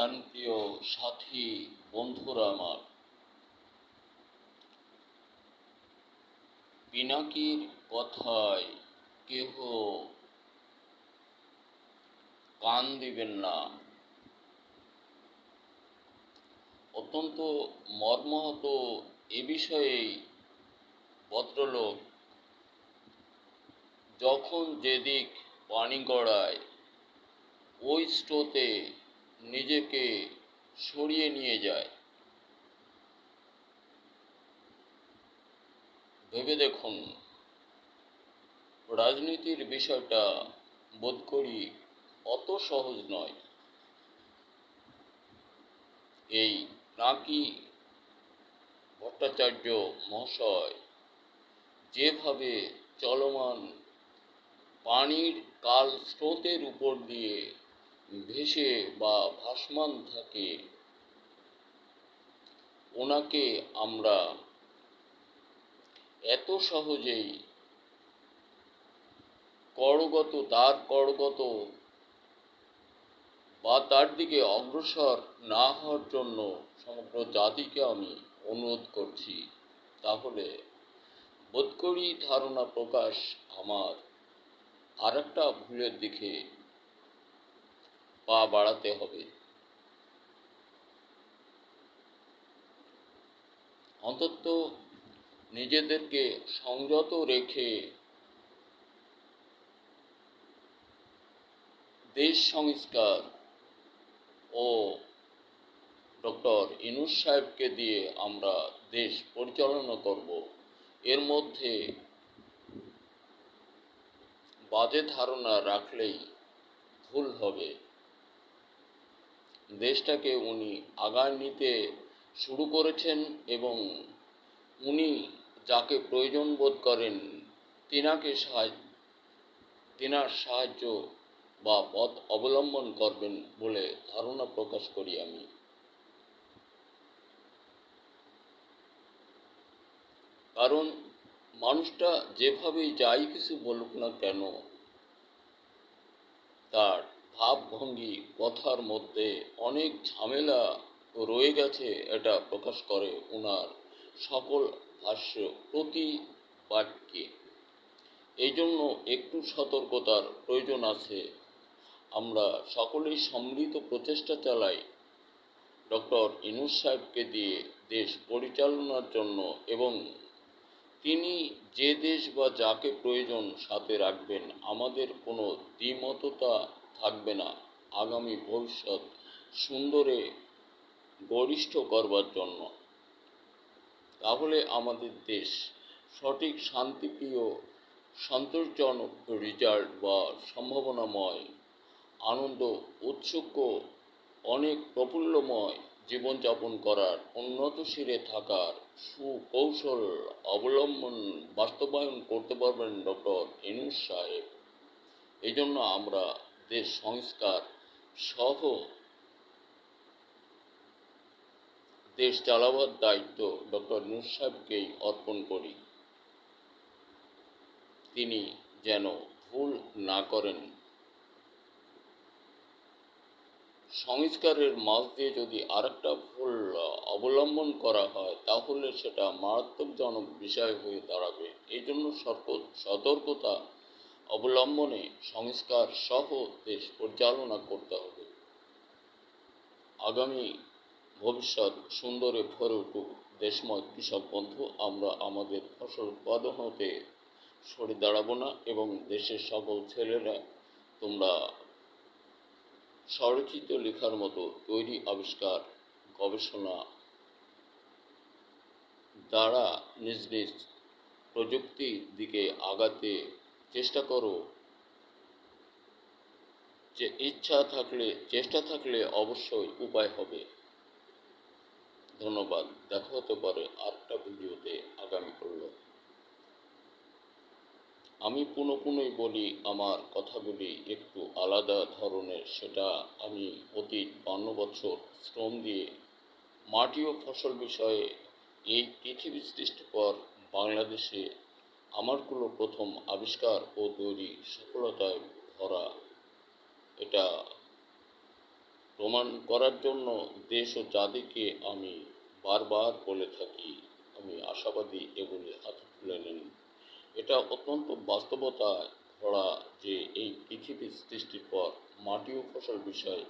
প্রাণপ্রিয় সাথী বন্ধুরা আমার, পিনাকির কথায় কেহ কান দিবেন না। অত্যন্ত মর্মাহত এ বিষয়েই ভদ্রলোক যখন যেদিক পানি গড়ায় ওই স্রোতে নিজেকে সরিয়ে নিয়ে যায়। ভেবে দেখুন, রাজনীতির বিষয়টা বোধ করি অত সহজ নয়। এই পিনাকি ভট্টাচার্য মহাশয় যেভাবে চলমান পানির কাল স্রোতের উপর দিয়ে ভেসে বা ভাসমান থাকে, ওনাকে আমরা এত সহজেই কড়গত বা তার দিকে অগ্রসর না হওয়ার জন্য সমগ্র জাতিকে আমি অনুরোধ করছি। তাহলে বোধ করি ধারণা প্রকাশ আমার আর একটা ভুলের দিকে পা বাড়াতে হবে। অন্তত নিজেদেরকে সংযত রেখে দেশ সংস্কার ও ডক্টর ইউনূস সাহেবকে দিয়ে আমরা দেশ পরিচালনা করব, এর মধ্যে বাজে ধারণা রাখলেই ভুল হবে। দেশটাকে উনি আগায় নিতে শুরু করেছেন এবং উনি যাকে প্রয়োজন বোধ করেন তিনার সাহায্য বা পথ অবলম্বন করবেন বলে ধারণা প্রকাশ করি আমি। কারণ মানুষটা যেভাবেই যাই কিছু বলুক না কেন, তার ভাবভঙ্গি কথার মধ্যে অনেক ঝামেলা রয়ে গেছে, এটা প্রকাশ করে ওনার সকল ভাষ্য প্রতি বাক্যে। এই জন্য একটু সতর্কতার প্রয়োজন আছে। আমরা সকলেই সম্মিলিত প্রচেষ্টা চালাই ডক্টর ইউনূস সাহেবকে দিয়ে দেশ পরিচালনার জন্য, এবং তিনি যে দেশ বা যাকে প্রয়োজন সাথে রাখবেন, আমাদের কোনো দ্বিমততা থাকবে না আগামী ভবিষ্যৎ সুন্দরে গরিষ্ঠ করবার জন্য। তাহলে আমাদের দেশ সঠিক শান্তিপ্রিয় সন্তোষজনক রেজাল্ট বা সম্ভাবনাময় আনন্দ উৎসুক অনেক প্রফুল্লময় জীবনযাপন করার, উন্নত শিরে থাকার সুকৌশল অবলম্বন বাস্তবায়ন করতে পারবেন ডক্টর ইউনূস সাহেব। এই জন্য আমরা দেশ সংস্কার সহ দেশ চালাবার দায়িত্ব ডক্টর ইউনূস সাহেবকেই অর্পণ করি। তিনি যেন ভুল না করেন। সংস্কারের মাঝ দিয়ে যদি আরেকটা ভুল অবলম্বন করা হয়, তাহলে সেটা মারাত্মকজনক বিষয় হয়ে দাঁড়াবে। এই জন্য সতর্কতা অবলম্বনে সংস্কার সহ দেশ পরিচালনা করতে হবে। আগামী ভবিষ্যৎ সুন্দরে ভরে উঠুক দেশময় কৃষক বন্ধু। আমরা আমাদের ফসল উৎপাদন হতে সরে দাঁড়াবো না, এবং দেশের সকল ছেলেরা তোমরা স্বরচিত লেখার মতো তৈরি আবিষ্কার গবেষণা দ্বারা নিজ নিজ প্রযুক্তির দিকে আগাতে চেষ্টা করো। যে চেষ্টা থাকলে অবশ্যই উপায় হবে। ধন্যবাদ। দেখা হতে পারে আরেকটা ভিডিওতে আগামীকাল। আমি পুনঃই বলি, আমার কথাগুলি একটু আলাদা ধরনের। সেটা আমি অতীত 52 বছর শ্রম দিয়ে মাটি ও ফসল বিষয়ে এই পৃথিবী সৃষ্টির পর বাংলাদেশে আমারগুলো প্রথম আবিষ্কার ও তৈরি সফলতায় ভরা। এটা প্রমাণ করার জন্য দেশ ও জাতিকে আমি বারবার বলে থাকি, আমি আশাবাদী এগুলি হাতে তুলে নিন। এটা অত্যন্ত বাস্তবতায় ভরা যে এই পৃথিবীর সৃষ্টির পর মাটি ও ফসল বিষয়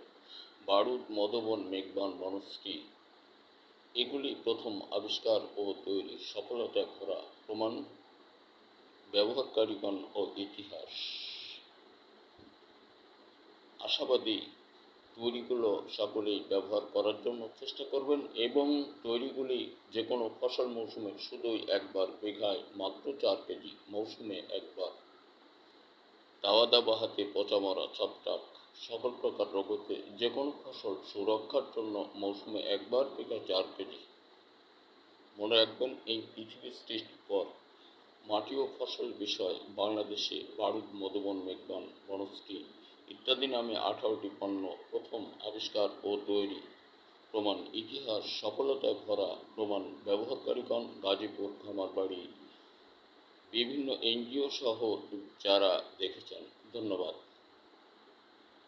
বারুদ, মধুবন, মেঘবান, বনশ্রী এগুলি প্রথম আবিষ্কার ও তৈরির সফলতায় ভরা প্রমাণ, ব্যবহারকারীগণ ও ইতিহাস। আশাবাদী তৈরিগুলো সকলেই ব্যবহার করার জন্য চেষ্টা করবেন এবং তৈরিগুলি যে কোনো ফসল মৌসুমে শুধুই একবার, বিঘায় মাত্র 4 কেজি, মৌসুমে একবার। দাওয়া দাবা হাতে, পচা মরা, ছত্রাক, সকল প্রকার রোগ হতে যে কোনো ফসল সুরক্ষার জন্য মৌসুমে একবার, বিঘায় 4 কেজি। মনে রাখবেন, এই পৃথিবীর সৃষ্টির পর মাটি ও ফসল বিষয় বাংলাদেশে বারুদ, মধুবন, মেঘবান, বনশ্রী ইত্যাদি নামে 18টি পণ্য প্রথম আবিষ্কার ও তৈরি, প্রমাণ, ইতিহাস, সফলতায় ভরা প্রমাণ, ব্যবহারকারীগণ, গাজীপুর, খামারবাড়ি, বিভিন্ন এনজিও সহ যারা দেখেছেন। ধন্যবাদ।